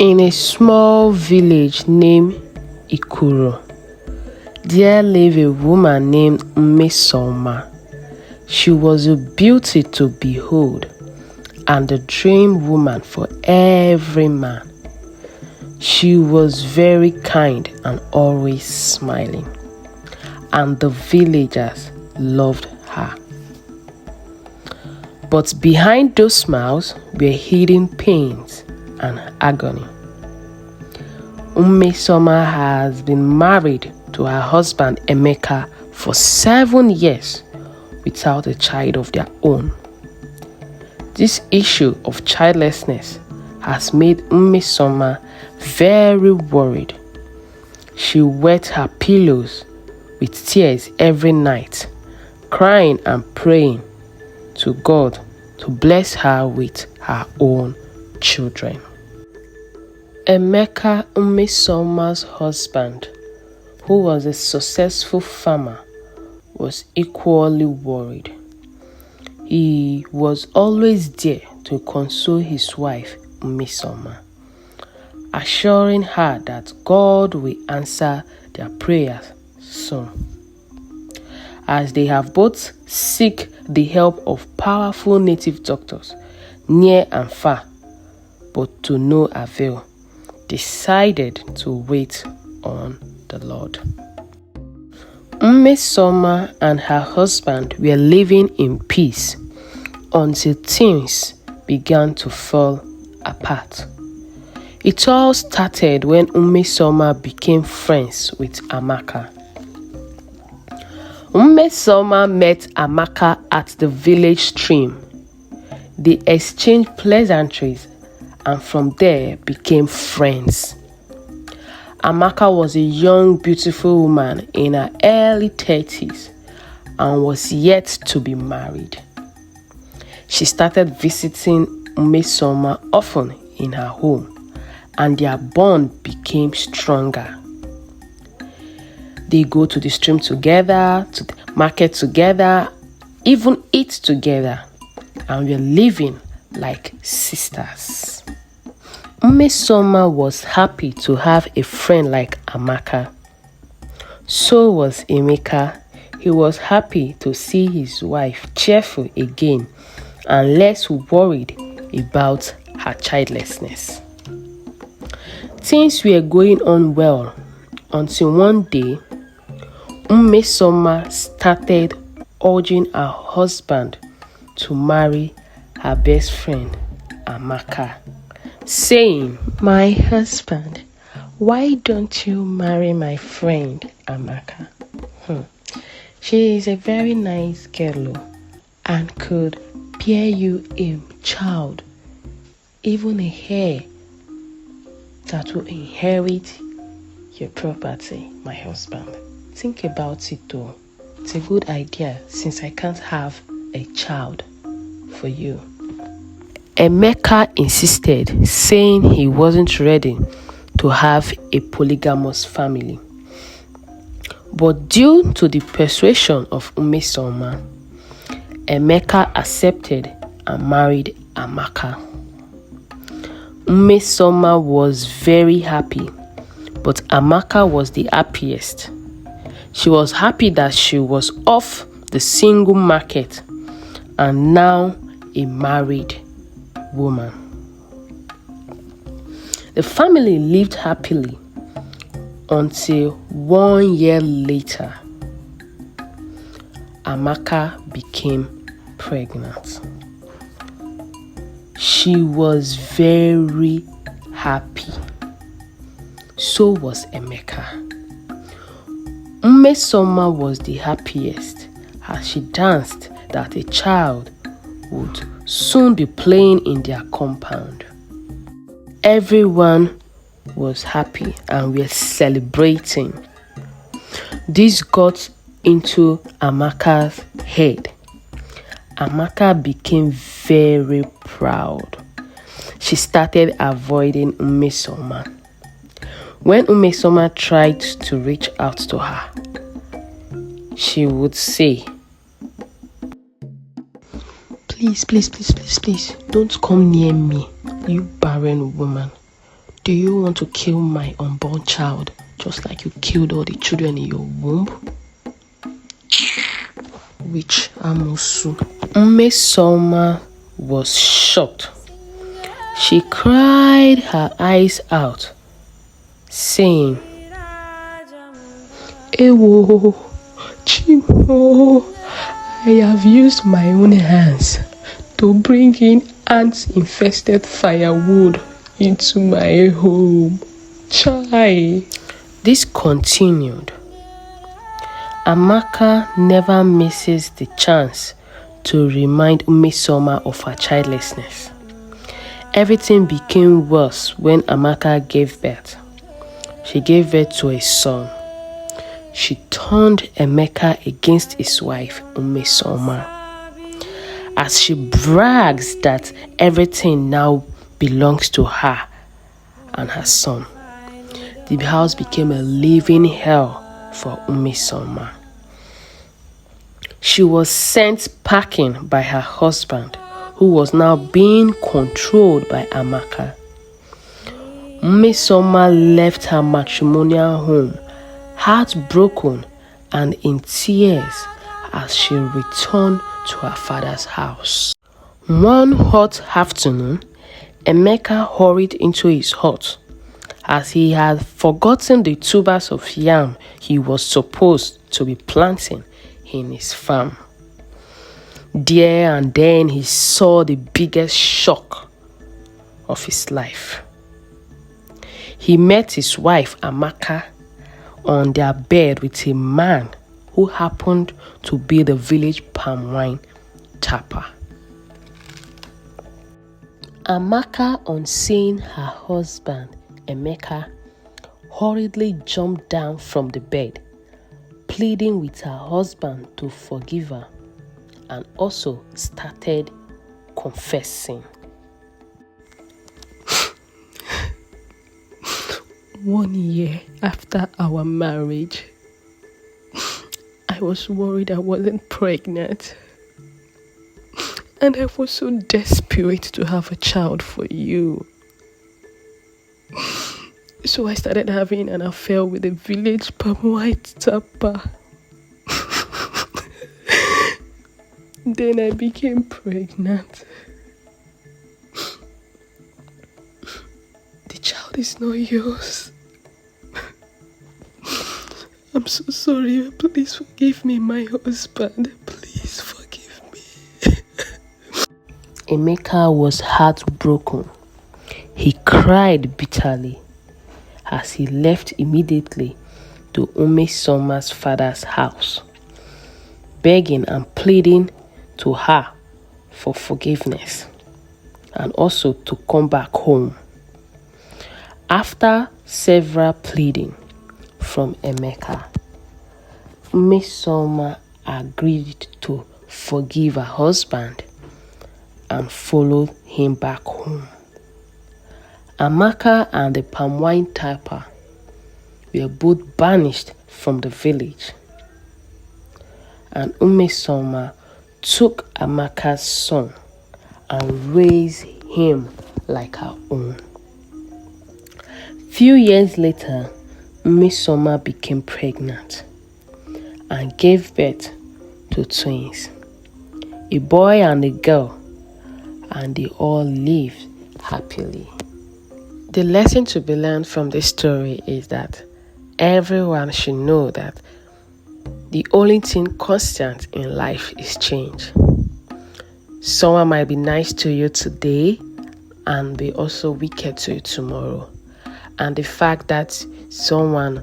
In a small village named Ikuro, there lived a woman named Umesoma. She was a beauty to behold and a dream woman for every man. She was very kind and always smiling, and the villagers loved her. But behind those smiles were hidden pains and agony. Umesoma has been married to her husband Emeka for 7 years without a child of their own. This issue of childlessness has made Umesoma very worried. She wet her pillows with tears every night, crying and praying to God to bless her with her own children. Emeka, Umesoma's husband, who was a successful farmer, was equally worried. He was always there to console his wife, Umesoma, assuring her that God will answer their prayers soon, as they have both seek the help of powerful native doctors near and far, but to no avail, decided to wait on the Lord. Umesoma and her husband were living in peace until things began to fall apart. It all started when Umesoma became friends with Amaka. Umesoma met Amaka at the village stream. They exchanged pleasantries and from there became friends. Amaka was a young, beautiful woman in her early 30s and was yet to be married. She started visiting Umesoma often in her home, and their bond became stronger. They go to the stream together, to the market together, even eat together, and were living like sisters. Umesoma was happy to have a friend like Amaka. So was Emeka. He was happy to see his wife cheerful again and less worried about her childlessness. Things were going on well until one day, Umesoma started urging her husband to marry her best friend, Amaka, saying, "My husband, why don't you marry my friend, Amaka? She is a very nice girl and could bear you a child, even a heir that will inherit your property, my husband. Think about it though. It's a good idea since I can't have a child for you." Emeka insisted, saying he wasn't ready to have a polygamous family. But due to the persuasion of Umesoma, Emeka accepted and married Amaka. Umesoma was very happy, but Amaka was the happiest. She was happy that she was off the single market and now a married woman. The family lived happily until 1 year later, Amaka became pregnant. She was very happy. So was Emeka. Umesoma was the happiest as she danced that a child would soon be playing in their compound. Everyone was happy and were celebrating. This got into Amaka's head. Amaka became very proud. She started avoiding Umesoma. When Umesoma tried to reach out to her, she would say, please, don't come near me, you barren woman. Do you want to kill my unborn child just like you killed all the children in your womb? Which Amosu. Umesoma was shocked. She cried her eyes out, saying, Ewo, Chimo, I have used my own hands to bring in ant-infested firewood into my home. Chai. This continued. Amaka never misses the chance to remind Umesoma of her childlessness. Everything became worse when Amaka gave birth. She gave birth to a son. She turned Emeka against his wife, Umesoma, as she brags that everything now belongs to her and her son. The house became a living hell for Umesoma. She was sent packing by her husband, who was now being controlled by Amaka. Umesoma left her matrimonial home heartbroken and in tears as she returned to her father's house. One hot afternoon, Emeka hurried into his hut as he had forgotten the tubers of yam he was supposed to be planting in his farm. There and then he saw the biggest shock of his life. He met his wife Amaka on their bed with a man who happened to be the village palm wine tapper. Amaka, on seeing her husband Emeka, hurriedly jumped down from the bed, pleading with her husband to forgive her, and also started confessing. 1 year after our marriage, I was worried I wasn't pregnant. And I was so desperate to have a child for you. So I started having an affair with a village palm white tapper. Then I became pregnant. The child is not yours. I'm so sorry. Please forgive me, my husband. Please forgive me. Emeka was heartbroken. He cried bitterly as he left immediately to Umesoma's father's house, begging and pleading to her for forgiveness and also to come back home. After several pleading from Emeka, Umesoma agreed to forgive her husband and followed him back home. Amaka and the palm wine tapper were both banished from the village, and Umesoma took Amaka's son and raised him like her own. Few years later, Umesoma became pregnant and gave birth to twins, a boy and a girl, and they all lived happily. The lesson to be learned from this story is that everyone should know that the only thing constant in life is change. Someone might be nice to you today and be also wicked to you tomorrow. And the fact that someone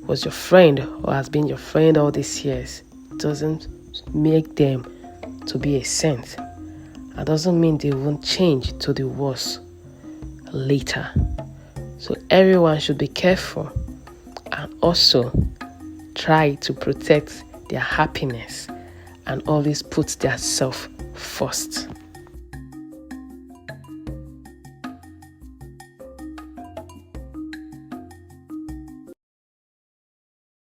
was your friend or has been your friend all these years doesn't make them to be a saint. It doesn't mean they won't change to the worse later. So everyone should be careful and also try to protect their happiness and always put their self first.